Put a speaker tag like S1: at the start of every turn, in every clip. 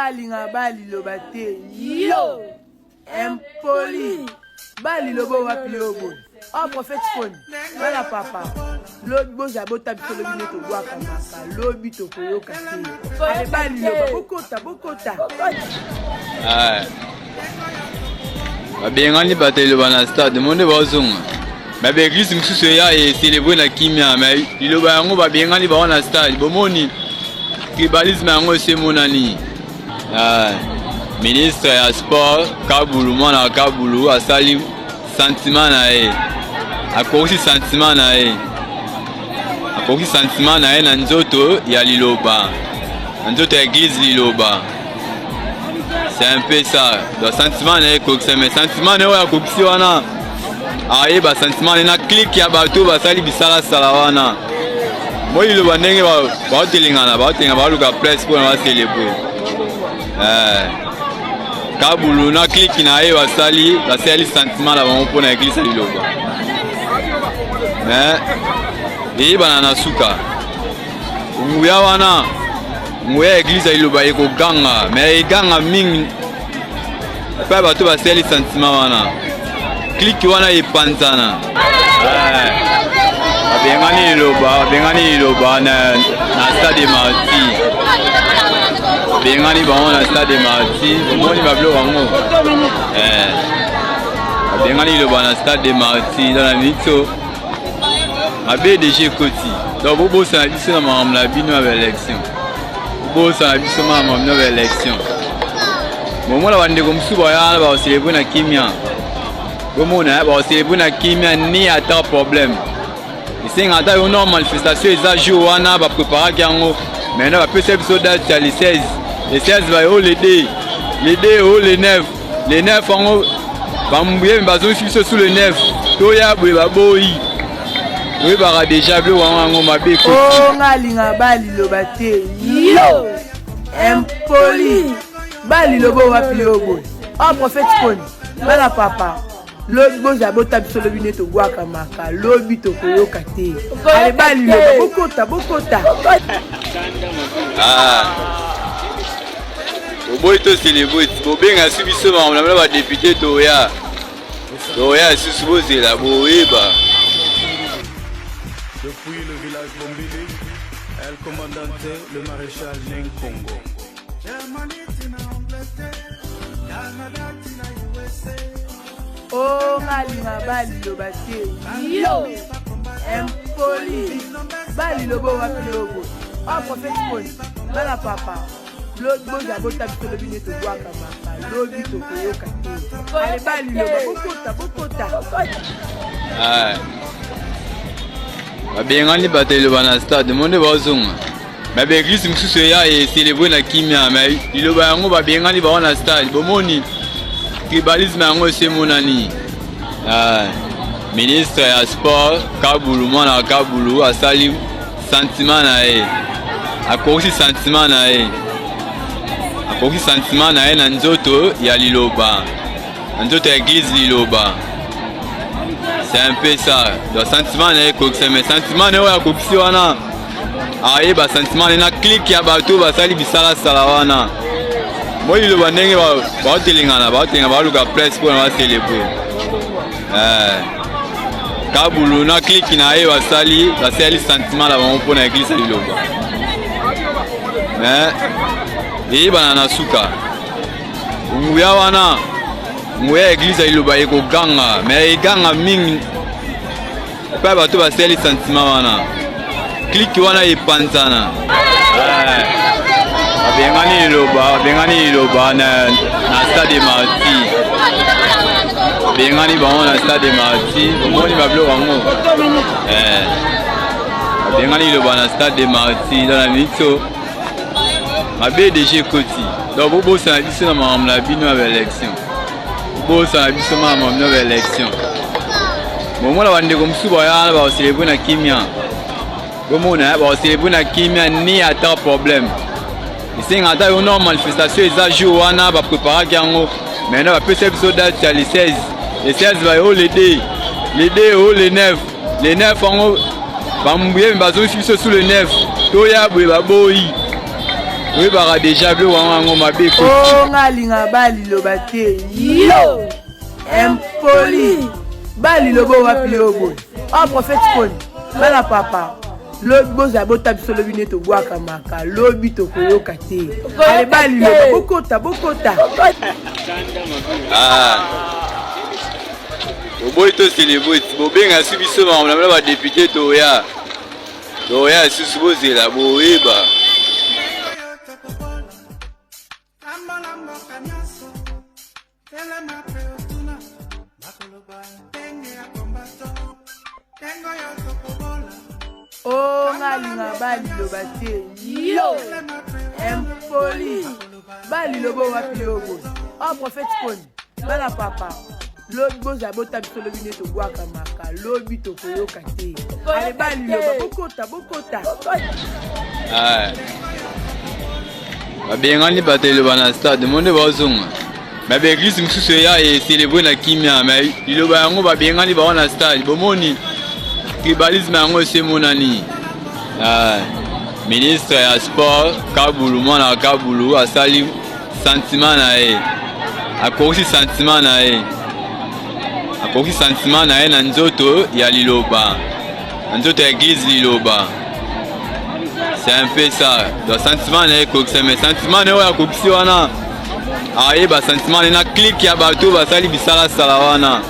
S1: ngalinga bali lobate yo impoli bali lobo wapi lobo oh prophète Koni bala papa lobi boza bota biso lobi neto gwaka maka lobi to koyoka te ale bali lobo bokota
S2: babengani batelo bana stade monde bazonga babe église mususu ya e célébrer na kimia mais liloba yango babengani ba na stade bomoni tribalisme yango se monani ministre ya sport Kabulu mwana Kabulu asali sentiment na ye akoki sentiment na ye na nzoto ya liloba na nzoto ya église liloba. C'est un peu ça. Le sentiment est coxé, mais sentiment est coxé wana. Aïe, bah sentiment est na clic ya bateau, bah sali bisala salawana. Moi il le bandenge ba telingana, ba luka presse pour na célébrer. Kabulu na clic na ye ba sali sentiment la ba pour na église liloba. Mais na suka. Nguya wana Mouya église iloba eko ganga mais ganga mingi pa bato baseli sentiment wana clique wana epanzana bengani iloba na stade Marti bengani bango na stade Marti omoni bablo bango bengani iloba na stade Marti dans la mito abe DG Koti donc bobo ça biso na mamla bino à l'élection bosa biso mama nouvelle élection moment la bande comme suba ya ba célébrer na kimia bomona ba célébrer na kimia ni ata problème ici ngata yo no manifestation eza jour wana ba préparer yango maintenant ba pesa biso date ya le 16 va yo le 2 au le 9 ango ba mbuye bazo fiso sous le 9 to ya bwe ba boyi oui bara déjà bleu wango mabe ko
S1: oh ngalinga bali lobate yo impoli bali lobo wapi lobo oh prophète Koni bala papa lobi boza bota biso lobi neto gwaka maka lobi to koyoka te ale bali lobo bokota
S2: oboy to célébrer bobenga su biso na ba député to ya susu bozela boyeba.
S3: Depuis le village Bombili, El Commandante, le maréchal Nenkongo.
S1: oh ngalinga bali lobate yo impoli bali lobo wapi lobo oh prophète Koni bala papa lobi boza bota biso lobi neto gwaka maka lobi to koyoka te ale bali lobo bokota
S2: babengani batelo bana stade monde bazonga babe église mususu ya e célébrer na kimia mais liloba yango babengani ba na stade bomoni tribalisme yango se monani ministre ya sport Kabulu mwana Kabulu asali sentiment na ye akoki sentiment na ye na nzoto ya liloba na nzoto ya église liloba. C'est un peu ça. Le sentiment est coxé, mais sentiment est coxé wana. Aïe, bah sentiment est na clic ya bateau, bah sali bisala salawana. Moi il le bandenge ba telingana, ba luka presse pour na célébrer. Kabulu na clic na ye ba sali sentiment la ba pour na église liloba. Mais na suka. Nguya wana Mouya église iloba eko ganga mais ganga mingi pa bato baseli sentiment wana clique wana epanzana bengani iloba na stade Marti bengani bango na stade Marti omoni bablo bango bengani iloba na stade Marti dans la mito abe DG Koti donc bobo ça biso na mamla bino à l'élection bosa biso mama nouvelle élection moment la bande comme suba ya ba célébrer na kimia bomona ba célébrer na kimia ni ata problème ici ngata yo no manifestation eza jour wana ba préparer yango maintenant ba pesa biso date ya le 16 va yo le 2 au le 9 ango ba mbuye bazo fiso sous le 9 to ya bwe ba boyi Oui, bah déjà bleu wango mabe ko.
S1: Oh ngalinga bali loba te. Yo. Impoli. Bali lobo wapi lobo. Oh prophète Poni. Bana papa. Lobi boza bota biso lobi neto bwaka maka. Lobi to koyoka te. Ale bali loba bokota.
S2: Ah. Oboy to célébrer. Bobenga su biso ba député to ya. To ya susu bozela boyeba.
S1: Oh ngalinga bali loba te. Yo. Impoli. Bali lobo wapi lobo. Oh prophète Poni. Bana papa. Lobi boza bota biso lobi neto bwaka maka. Lobi to koyoka te. Ale bali loba bokota.
S2: Ah. Babengani batelo bana stade monde bazonga. Mais l'église mususu ya et célébrer na kimia mais iloba yango babengani ba na stade bomoni tribalisme yango c'est monani. Ah. Ministre ya sport Kabulu mwana Kabulu asali sentiment na ye. Akosi sentiment na ye. Akoki sentiment na ye na nzoto ya liloba. Nzoto ya église liloba. C'est un peu ça. Le sentiment na ye kokse mais sentiment na ya kokisi wana. Aye ba sentiment na clique ya bato basali bisala sala wana.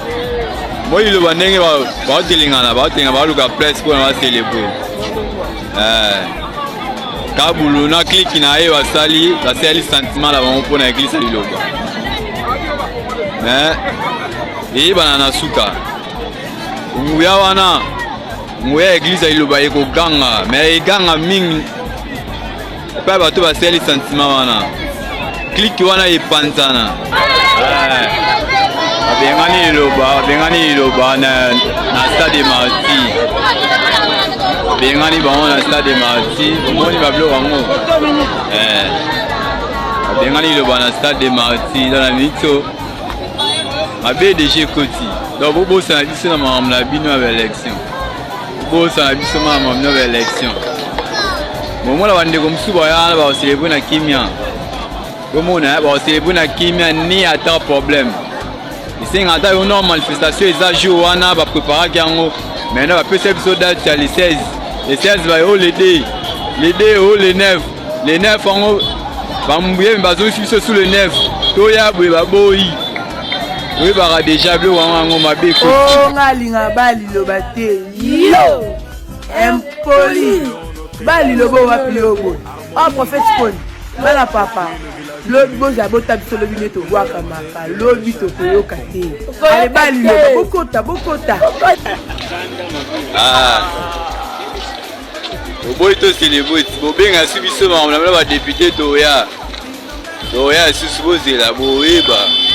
S2: Moi liloba ndenge ba telingana ba luka presse pour na célébrer. Kabulu na clique na ye basali sentiment la bango pona église liloba. Mais et banana suka nguya wana nguya église iloba eko ganga mais eganga mingi pa bato baseli sentiment wana clique wana epanzana bengani iloba na stade Marti bengani bango na stade Marti omoni bablo wango bengani iloba na stade Marti dans la mito mabe déjà koti donc bobo ça dit na mamla la bino avec élection bobo ça dit na mamla avec élection bon moi la bande comme suba ya ba célébrer na kimia comme na ba célébrer na kimia ni ata problème ici ngata une manifestation eza jour wana ba préparer yango maintenant ba peut biso date ya le 16 va au le 2 au le 9 on ba mbuye bazo biso sous le 9 to ya boye ba boyi. Oui, bah déjà bleu wango mabe ko.
S1: Oh ngalinga bali loba te. Yo. Impoli. Bali lobo wapi lobo. Oh prophète Poni. Bana papa. Lobi boza bota biso lobi neto bwaka maka. Lobi to koyoka te. Ale bali loba bokota.
S2: Ah. Oboy to célébrer. Bobenga su biso ba député to ya. To ya susu bozela boyeba.